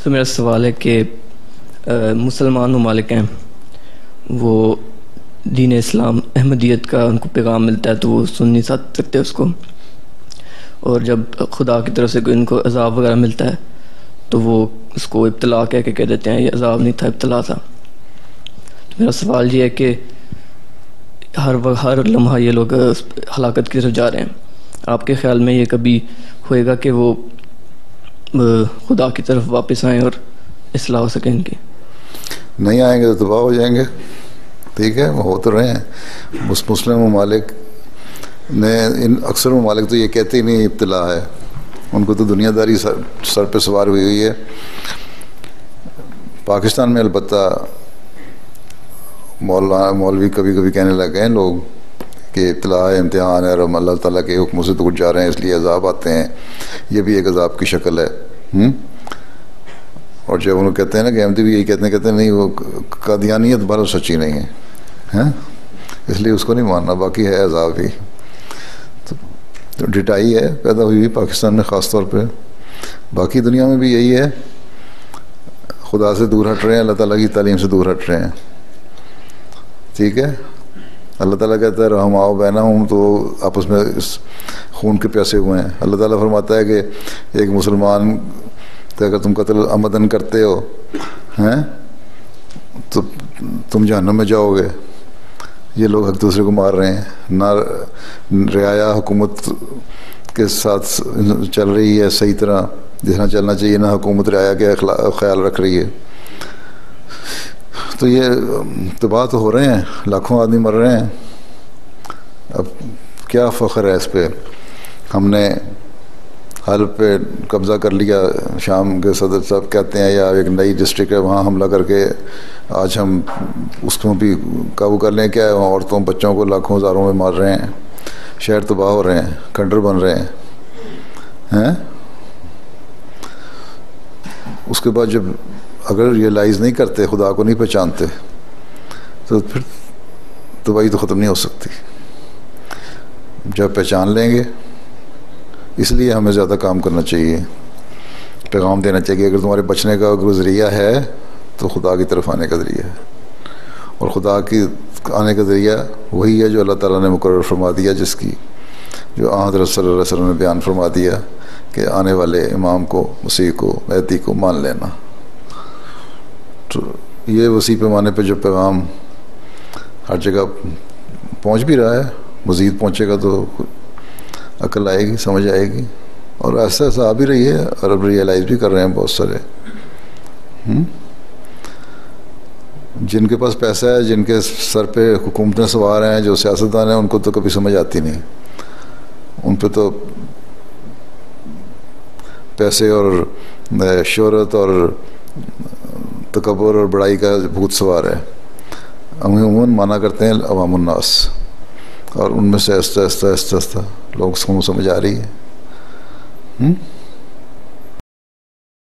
تو میرا سوال ہے کہ مسلمان ممالک ہیں وہ دین اسلام احمدیت کا ان کو پیغام ملتا ہے تو وہ سن نہیں سکتے اس کو، اور جب خدا کی طرف سے کوئی ان کو عذاب وغیرہ ملتا ہے تو وہ اس کو ابتلا کہہ دیتے ہیں یہ عذاب نہیں تھا، ابتلا تھا۔ تو میرا سوال یہ ہے کہ ہر لمحہ یہ لوگ ہلاکت کی طرف جا رہے ہیں، آپ کے خیال میں یہ کبھی ہوئے گا کہ وہ خدا کی طرف واپس آئیں اور اصلاح ہو سکے ان کی؟ نہیں آئیں گے تو تباہ ہو جائیں گے، ٹھیک ہے، وہ ہو تو رہے ہیں۔ مسلم ممالک نے اکثر ممالک تو یہ کہتے ہی نہیں ابتلا ہے، ان کو تو دنیا داری سر پہ سوار ہوئی ہے۔ پاکستان میں البتہ مولوی کبھی کبھی کہنے لگے ہیں لوگ کہ ابتلا ہے، امتحان ہے، اور ہم اللہ تعالیٰ کے حکم سے دور جا رہے ہیں اس لیے عذاب آتے ہیں، یہ بھی ایک عذاب کی شکل ہے۔ اور جب انہوں کہتے ہیں نا کہ احمدی بھی یہی کہتے ہیں نہیں وہ قادیانیت بہت سچی نہیں ہے، اس لیے اس کو نہیں ماننا، باقی ہے عذاب ہی۔ تو ڈٹائی ہے پیدا ہوئی پاکستان میں خاص طور پہ، باقی دنیا میں بھی یہی ہے، خدا سے دور ہٹ رہے ہیں، اللہ تعالیٰ کی تعلیم سے دور ہٹ رہے ہیں، ٹھیک ہے۔ اللہ تعالیٰ کہتا ہے رحماؤ بینہم، تو آپس میں اس خون کے پیاسے ہوئے ہیں۔ اللہ تعالیٰ فرماتا ہے کہ ایک مسلمان کہ اگر تم قتل عمدن کرتے ہو تو تم جہنم میں جاؤ گے۔ یہ لوگ ایک دوسرے کو مار رہے ہیں، نہ رعایا حکومت کے ساتھ چل رہی ہے صحیح طرح جس طرح چلنا چاہیے، نہ حکومت رعایا کے خیال رکھ رہی ہے۔ تو یہ تباہ تو ہو رہے ہیں، لاکھوں آدمی مر رہے ہیں۔ اب کیا فخر ہے اس پہ؟ ہم نے حلب پہ قبضہ کر لیا، شام کے صدر صاحب کہتے ہیں یا ایک نئی ڈسٹرکٹ ہے وہاں حملہ کر کے آج ہم اس کو بھی قابو کر لیں، کیا ہے وہاں عورتوں بچوں کو لاکھوں ہزاروں میں مار رہے ہیں، شہر تباہ ہو رہے ہیں، کھنڈر بن رہے ہیں۔ اس کے بعد جب اگر ریئلائز نہیں کرتے، خدا کو نہیں پہچانتے، تو پھر تباہی تو ختم نہیں ہو سکتی۔ جب پہچان لیں گے، اس لیے ہمیں زیادہ کام کرنا چاہیے، پیغام دینا چاہیے اگر تمہارے بچنے کا ذریعہ ہے تو خدا کی طرف آنے کا ذریعہ ہے، اور خدا کی آنے کا ذریعہ وہی ہے جو اللہ تعالیٰ نے مقرر فرما دیا، جس کی جو حضرت صلی اللہ علیہ وسلم نے بیان فرما دیا کہ آنے والے امام کو، مسیح کو، مہدی کو مان لینا۔ تو یہ وسیع پیمانے پہ جو پیغام ہر جگہ پہنچ بھی رہا ہے، مزید پہنچے گا تو عقل آئے گی، سمجھ آئے گی، اور ایسا ایسا آ بھی رہی ہے، اور اب ریئلائز بھی کر رہے ہیں بہت سارے۔ جن کے پاس پیسہ ہے، جن کے سر پہ حکومتیں سوار ہیں، جو سیاستدان ہیں، ان کو تو کبھی سمجھ آتی نہیں، ان پہ تو پیسے اور شہرت اور تکبر اور بڑائی کا بھوت سوار ہے۔ ہم عموماً مانا کرتے ہیں عوام الناس، اور ان میں سے آہستہ آہستہ لوگ کو سمجھ آ رہی ہے۔